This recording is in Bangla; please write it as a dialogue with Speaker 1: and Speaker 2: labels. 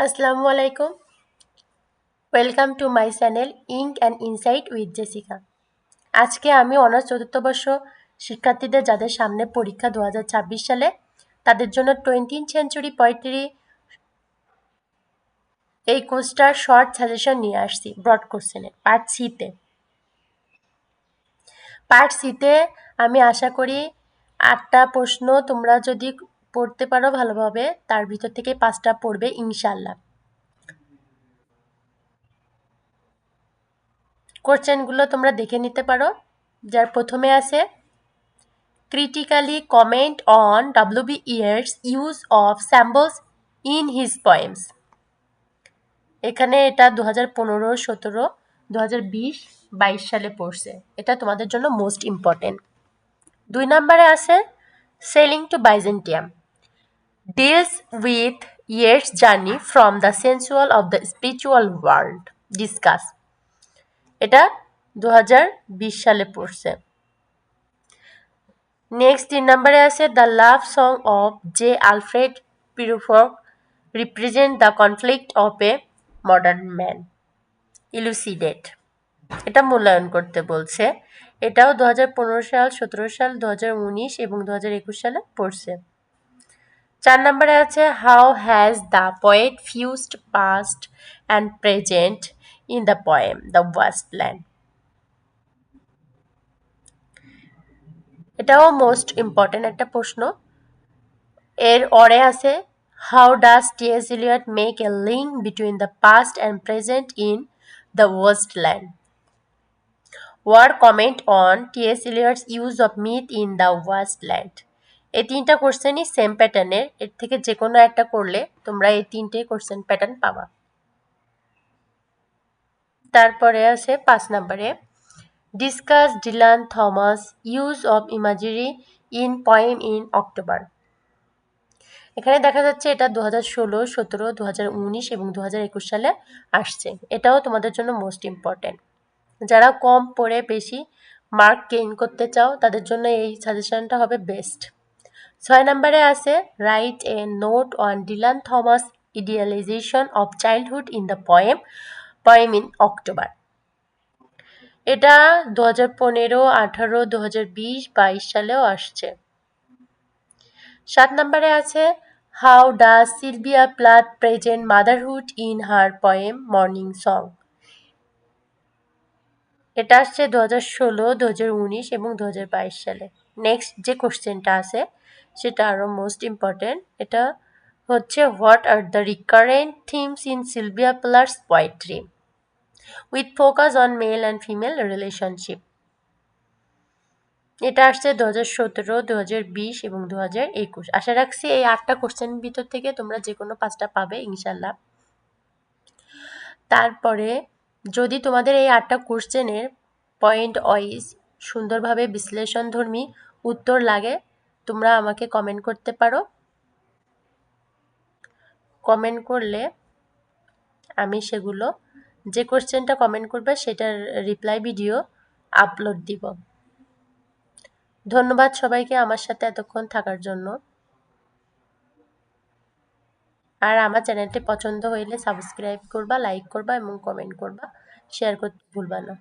Speaker 1: আসসালামু আলাইকুম। Welcome to my channel ink and insight with Jessica. আজকে আমি অনার্স চতুর্থ বর্ষ শিক্ষার্থীদের যাদের সামনে পরীক্ষা 2026 সালে তাদের জন্য 20th সেঞ্চুরি পোয়েট্রি এই কোর্সটার শর্ট সাজেশন নিয়ে আসছি ব্রড কোশ্চেনে পার্ট সিতে আমি আশা করি 8টা প্রশ্ন তোমরা যদি পড়তে পারো ভালোভাবে তার ভিতর থেকে 5টা পড়বে ইনশাল্লাহ। কোশ্চেনগুলো তোমরা দেখে নিতে পারো। যার প্রথমে আছে critically comment on W.B. Yeats' use of symbols in his poems. এখানে এটা 2015, 17, 2020, 22 সালে পড়ছে। এটা তোমাদের জন্য মোস্ট ইম্পর্টেন্ট। 2 নম্বরে আছে Sailing to Byzantium. Deals with Yeats' journey from the sensual of the spiritual world. Discuss. এটা 2020 সালে পড়ছে। নেক্সট 3 নম্বরে আছে the love song of J Alfred Prufrock represent the conflict of a modern man elucidate. এটা মূল্যায়ন করতে বলছে। এটাও 2015 সাল, 17 সাল, 2019 এবং 2021 সালে পড়ছে। 4 নম্বরে আছে how has the poet fused past and present in the poem the wasteland. এটাও মোস্ট ইম্পর্টেন্ট একটা প্রশ্ন। এর অরে আছে how does T S. Eliot make a link between the past and present in the wasteland. Word comment on T S. Eliot's use of myth in the wasteland. এই 3টা কোশ্চেনই সেম প্যাটার্নের। এর থেকে যে কোনো একটা করলে তোমরা এই 3টে কোশ্চেন প্যাটার্ন পাবা। তারপরে আছে 5 নম্বরে discuss Dylan Thomas use of imagery in poem in October. এখানে দেখা যাচ্ছে এটা 2016, 17, 2019 এবং 2021 সালে আসছে। এটাও তোমাদের জন্য মোস্ট ইম্পর্টেন্ট। যারা কম পড়ে বেশি মার্ক গেইন করতে চাও তাদের জন্য এই সাজেশনটা হবে বেস্ট। 6 নম্বরে আছে write a note on Dylan Thomas idealization of childhood in the poem in October. এটা 2015, 18, 2020, 22 সালেও আসছে। 7 নম্বরে আছে how does Sylvia Plath present motherhood in her poem morning song. এটা আসছে 2016, 2019 এবং 2022 সালে। নেক্সট যে কোশ্চেনটা আছে সেটা আরও মোস্ট ইম্পর্টেন্ট। এটা হচ্ছে what are the recurrent themes in Sylvia Plath's poetry with focus on male and female relationship. এটা আসছে 2017, 2020 এবং 2021। আশা রাখছি এই 8টা কোশ্চেন ভিতর থেকে তোমরা যে কোনো 5টা পাবে ইনশাল্লাহ। তারপরে যদি তোমাদের এই 8টা কোশ্চেনের পয়েন্ট ওয়াইজ সুন্দরভাবে বিশ্লেষণধর্মী উত্তর লাগে তোমরা আমাকে কমেন্ট করতে পারো। কমেন্ট করলে আমি সেগুলো যে কোশ্চেনটা কমেন্ট করবে সেটার রিপ্লাই ভিডিও আপলোড দিব। ধন্যবাদ সবাইকে আমার সাথে এতক্ষণ থাকার জন্য। আর আমার চ্যানেলটি পছন্দ হইলে সাবস্ক্রাইব করবা, লাইক করবা এবং কমেন্ট করবা, শেয়ার করতে ভুলবা না।